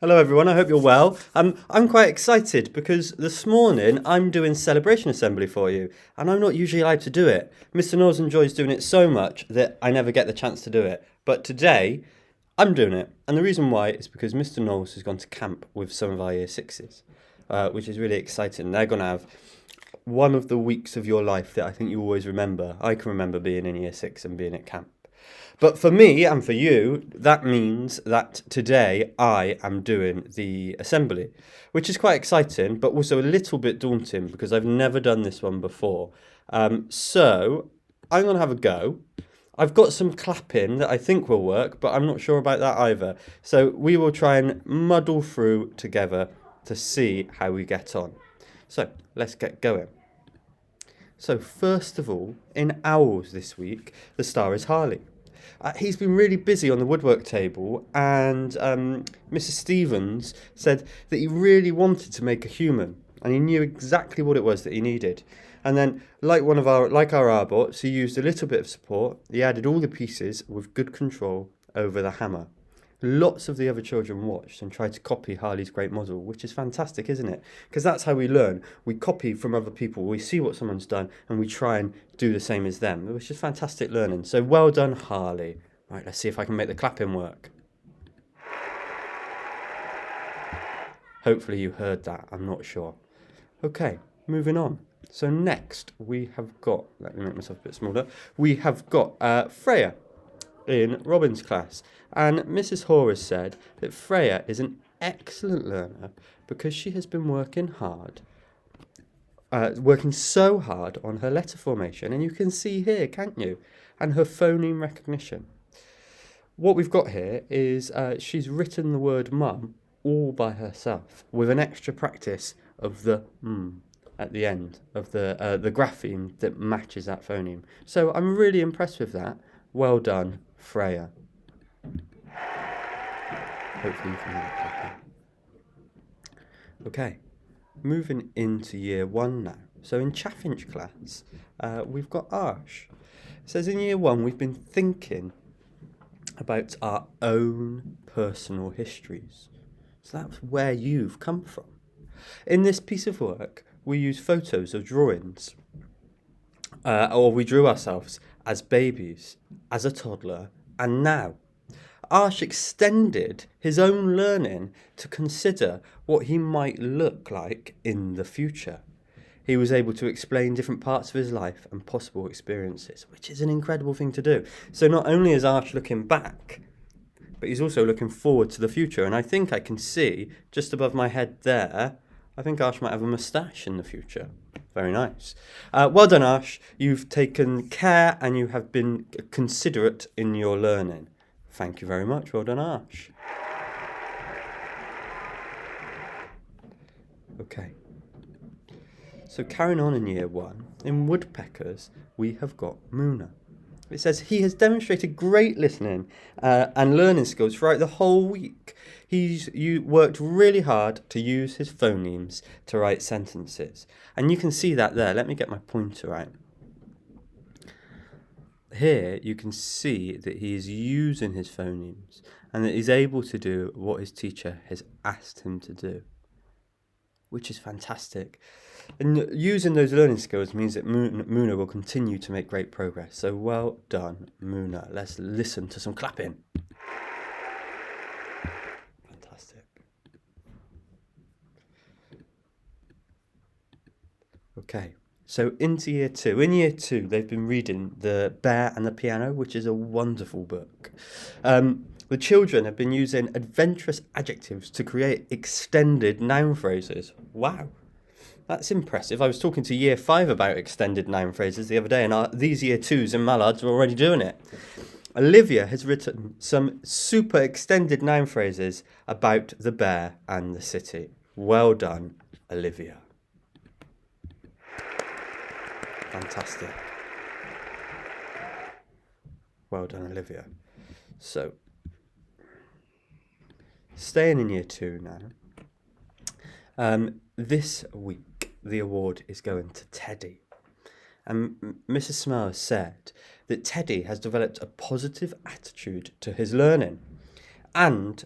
Hello everyone, I hope you're well. I'm quite excited because this morning I'm doing celebration assembly for you and I'm not usually allowed to do it. Mr. Knowles enjoys doing it so much that I never get the chance to do it. But today I'm doing it, and the reason why is because Mr. Knowles has gone to camp with some of our year sixes, which is really exciting. They're going to have one of the weeks of your life that I think you always remember. I can remember being in year six and being at camp. But for me and for you, that means that today I am doing the assembly, which is quite exciting, but also a little bit daunting because I've never done this one before. So I'm going to have a go. I've got some clapping that I think will work, but I'm not sure about that either. So we will try and muddle through together to see how we get on. So let's get going. So first of all, in owls this week, the star is Harley. He's been really busy on the woodwork table, and Mrs. Stevens said that he really wanted to make a human, and he knew exactly what it was that he needed. And then, like our Arbots, he used a little bit of support. He added all the pieces with good control over the hammer. Lots of the other children watched and tried to copy Harley's great model, which is fantastic, isn't it? Because that's how we learn. We copy from other people, we see what someone's done, and we try and do the same as them, which is fantastic learning. So well done, Harley. Right, let's see if I can make the clapping work. Hopefully you heard that, I'm not sure. Okay, moving on. So next we have got, let me make myself a bit smaller, we have got Freya in Robin's class. And Mrs. Horace said that Freya is an excellent learner because she has been working so hard on her letter formation. And you can see here, can't you? And her phoneme recognition. What we've got here is she's written the word mum all by herself with an extra practice of the at the end of the grapheme that matches that phoneme. So I'm really impressed with that. Well done, Freya. Hopefully you can hear that clapping. Okay, moving into year one now. So in Chaffinch class, we've got Arsh. It says in year one we've been thinking about our own personal histories. So that's where you've come from. In this piece of work, we use photos of drawings, or we drew ourselves as babies, as a toddler, and now. Arsh extended his own learning to consider what he might look like in the future. He was able to explain different parts of his life and possible experiences, which is an incredible thing to do. So not only is Arsh looking back, but he's also looking forward to the future. And I think I can see, just above my head there, I think Arsh might have a moustache in the future. Very nice. Well done, Arsh. You've taken care and you have been considerate in your learning. Thank you very much. Well done, Arsh. Okay. So carrying on in year one, in woodpeckers, we have got Muna. It says he has demonstrated great listening and learning skills throughout the whole week. He's worked really hard to use his phonemes to write sentences. And you can see that there. Let me get my pointer out. Here you can see that he is using his phonemes and that he's able to do what his teacher has asked him to do, which is fantastic. And using those learning skills means that Muna will continue to make great progress. So well done, Muna. Let's listen to some clapping. Fantastic. Okay. So into year two. In year two, they've been reading The Bear and the Piano, which is a wonderful book. The children have been using adventurous adjectives to create extended noun phrases. Wow, that's impressive. I was talking to year five about extended noun phrases the other day, and these year twos in Mallards are already doing it. Olivia has written some super extended noun phrases about the bear and the city. Well done, Olivia. Fantastic. Well done, Olivia. So, staying in year two now. This week, the award is going to Teddie. And Mrs. Smell said that Teddie has developed a positive attitude to his learning. And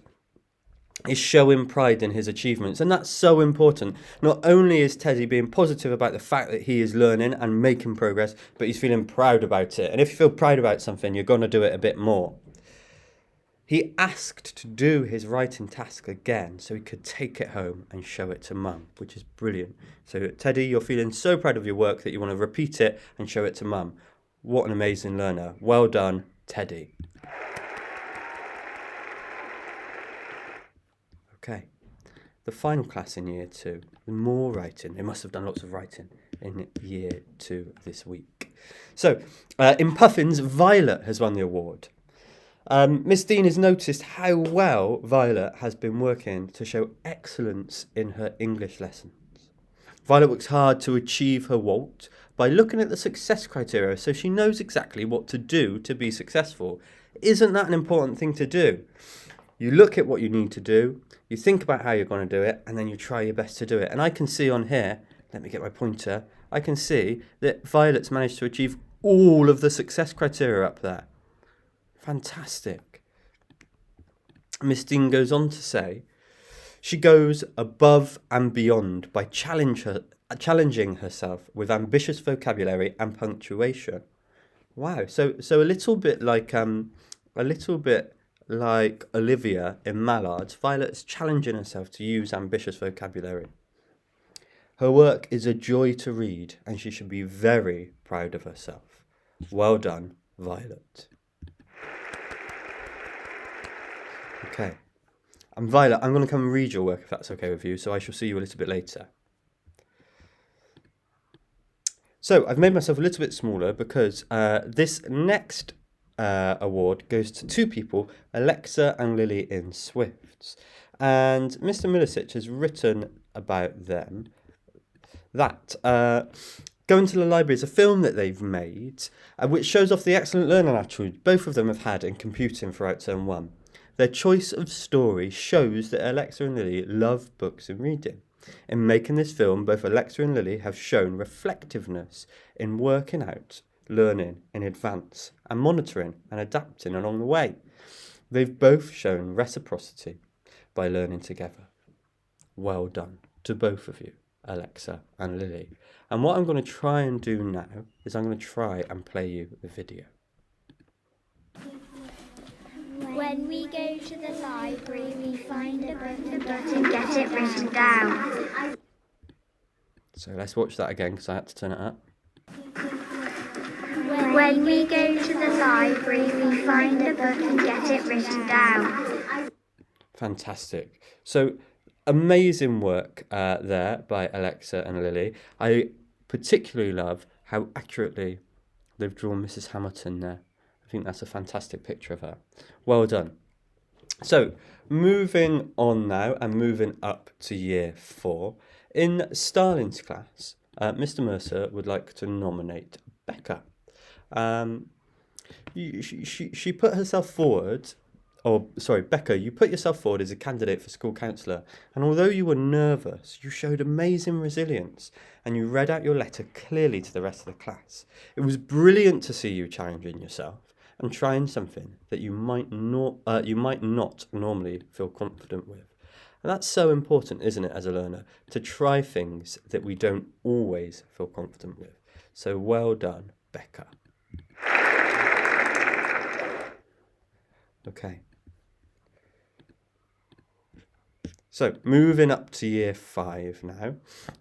is showing pride in his achievements, and that's so important. Not only is Teddie being positive about the fact that he is learning and making progress, but he's feeling proud about it. And if you feel proud about something, you're going to do it a bit more. He asked to do his writing task again so he could take it home and show it to Mum, which is brilliant. So Teddie, you're feeling so proud of your work that you want to repeat it and show it to Mum. What an amazing learner. Well done, Teddie. Okay, the final class in year 2, more writing. They must have done lots of writing in year 2 this week. So, in Puffins, Violet has won the award. Miss Dean has noticed how well Violet has been working to show excellence in her English lessons. Violet works hard to achieve her WALT by looking at the success criteria so she knows exactly what to do to be successful. Isn't that an important thing to do? You look at what you need to do, you think about how you're going to do it, and then you try your best to do it. And I can see on here, let me get my pointer, I can see that Violet's managed to achieve all of the success criteria up there. Fantastic. Miss Dean goes on to say, she goes above and beyond by challenging herself with ambitious vocabulary and punctuation. Wow, so a little bit like Olivia in Mallards, Violet's challenging herself to use ambitious vocabulary. Her work is a joy to read, and she should be very proud of herself. Well done, Violet. Okay. And Violet, I'm going to come and read your work if that's okay with you, so I shall see you a little bit later. So I've made myself a little bit smaller because this next award goes to 2 people, Alexa and Lily in Swifts. And Mr. Milicic has written about them that Going to the Library is a film that they've made which shows off the excellent learning attitude both of them have had in computing throughout Term 1. Their choice of story shows that Alexa and Lily love books and reading. In making this film, both Alexa and Lily have shown reflectiveness in working out, learning in advance, and monitoring and adapting along the way. They've both shown reciprocity by learning together. Well done to both of you, Alexa and Lily. And what I'm going to try and do now is I'm going to try and play you the video. When we go to the library, we find a book and get it written down. So let's watch that again because I had to turn it up. When we go to the library, we find a book and get it written down. Fantastic. So amazing work there by Alexa and Lily. I particularly love how accurately they've drawn Mrs. Hamilton there. I think that's a fantastic picture of her. Well done. So, moving on now and moving up to year 4. In Starling's class, Mr. Mercer would like to nominate Becca. She put herself forward, Becca, you put yourself forward as a candidate for school counsellor, and although you were nervous, you showed amazing resilience, and you read out your letter clearly to the rest of the class. It was brilliant to see you challenging yourself and trying something that you might not normally feel confident with. And that's so important, isn't it, as a learner, to try things that we don't always feel confident with. So well done, Becca. Okay. So, moving up to year 5 now.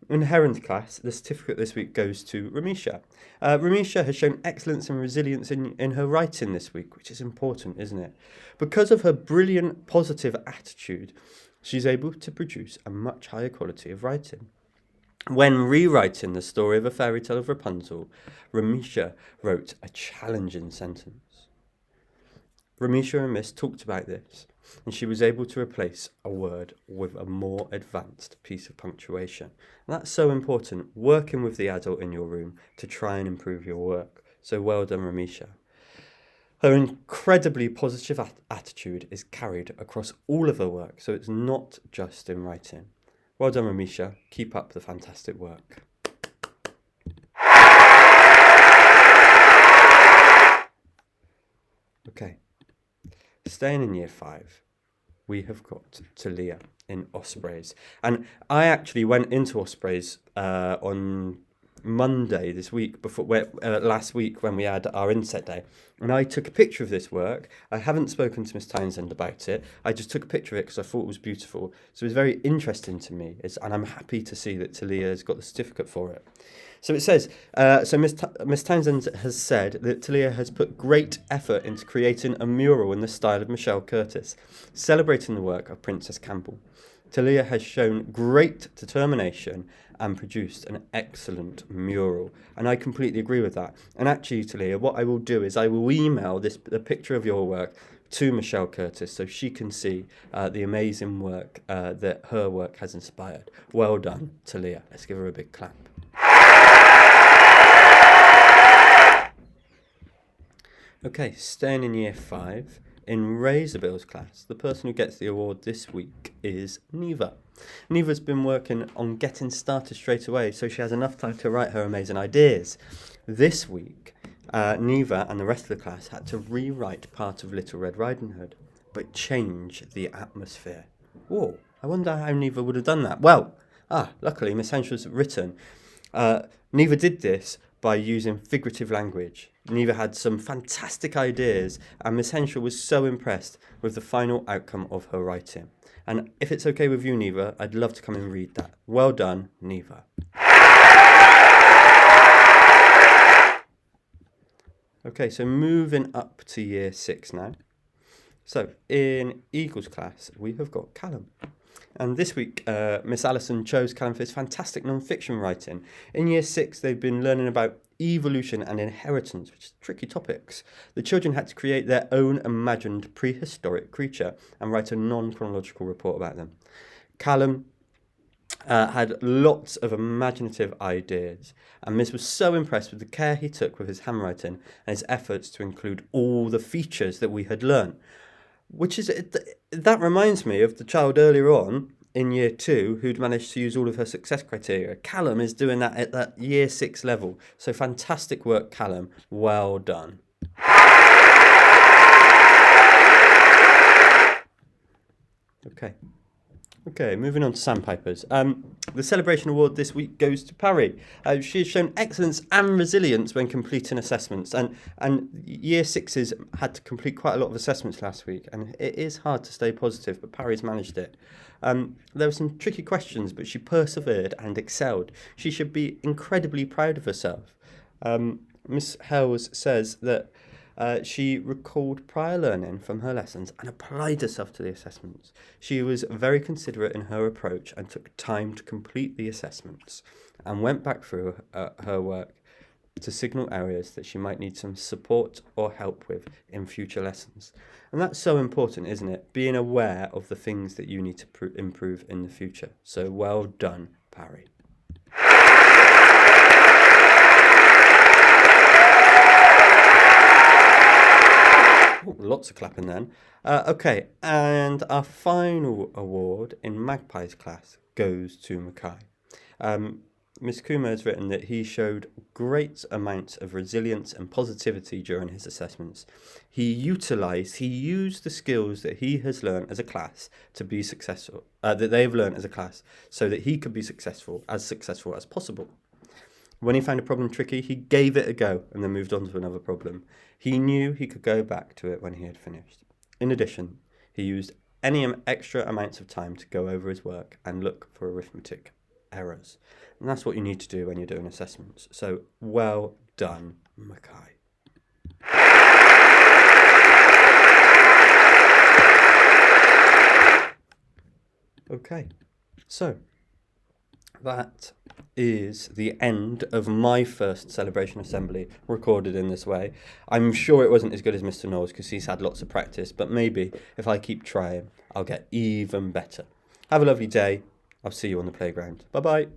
In Heron's class, the certificate this week goes to Ramisha. Ramisha has shown excellence and resilience in her writing this week, which is important, isn't it? Because of her brilliant positive attitude, she's able to produce a much higher quality of writing. When rewriting the story of A Fairy Tale of Rapunzel, Ramisha wrote a challenging sentence. Ramisha and Miss talked about this, and she was able to replace a word with a more advanced piece of punctuation. And that's so important, working with the adult in your room to try and improve your work. So well done, Ramisha. Her incredibly positive attitude is carried across all of her work, so it's not just in writing. Well done, Ramisha. Keep up the fantastic work. Okay. Staying in year 5. we have got Taliya in Ospreys. And I actually went into Ospreys on Monday this week, last week when we had our inset day, and I took a picture of this work. I haven't spoken to Miss Townsend about it. I just took a picture of it because I thought it was beautiful. So it was very interesting to me, and I'm happy to see that Taliya has got the certificate for it. So it says, Miss Townsend has said that Taliya has put great effort into creating a mural in the style of Michelle Curtis, celebrating the work of Princess Campbell. Taliya has shown great determination and produced an excellent mural. And I completely agree with that. And actually, Taliya, what I will do is I will email the picture of your work to Michelle Curtis so she can see the amazing work that her work has inspired. Well done, Taliya. Let's give her a big clap. Okay, staying in year 5, in Razorbills class, the person who gets the award this week is Neva. Neva's been working on getting started straight away, so she has enough time to write her amazing ideas. This week, Neva and the rest of the class had to rewrite part of Little Red Riding Hood, but change the atmosphere. Whoa, I wonder how Neva would have done that. Well, luckily Miss Henshaw's written. Neva did this by using figurative language. Neva had some fantastic ideas, and Miss Henshaw was so impressed with the final outcome of her writing. And if it's okay with you, Neva, I'd love to come and read that. Well done, Neva. Okay, so moving up to year 6 now. So in Eagles class, we have got Callum. And this week, Miss Allison chose Callum for his fantastic non-fiction writing. In year 6, they've been learning about evolution and inheritance, which is tricky topics. The children had to create their own imagined prehistoric creature and write a non-chronological report about them. Callum had lots of imaginative ideas, and Miss was so impressed with the care he took with his handwriting and his efforts to include all the features that we had learned. That reminds me of the child earlier on in year 2 who'd managed to use all of her success criteria. Callum is doing that at that year 6 level. So fantastic work, Callum. Well done. Okay, moving on to Sandpipers. The celebration award this week goes to Pariy. She has shown excellence and resilience when completing assessments, and year 6s had to complete quite a lot of assessments last week, and it is hard to stay positive, but Pari's managed it. There were some tricky questions, but she persevered and excelled. She should be incredibly proud of herself. Miss Hells says that she recalled prior learning from her lessons and applied herself to the assessments. She was very considerate in her approach and took time to complete the assessments and went back through her work to signal areas that she might need some support or help with in future lessons. And that's so important, isn't it? Being aware of the things that you need to improve in the future. So well done, Pariy. Lots of clapping then. Okay, and our final award in Magpie's class goes to Makai. Miss Kuma has written that he showed great amounts of resilience and positivity during his assessments. He used the skills that he has learned as a class to be successful, that they've learned as a class, so that he could be successful as possible. When he found a problem tricky, he gave it a go and then moved on to another problem. He knew he could go back to it when he had finished. In addition, he used any extra amounts of time to go over his work and look for arithmetic errors. And that's what you need to do when you're doing assessments. So well done, Makai. Okay, so that is the end of my first celebration assembly recorded in this way. I'm sure it wasn't as good as Mr. Knowles because he's had lots of practice, but maybe if I keep trying, I'll get even better. Have a lovely day. I'll see you on the playground. Bye-bye.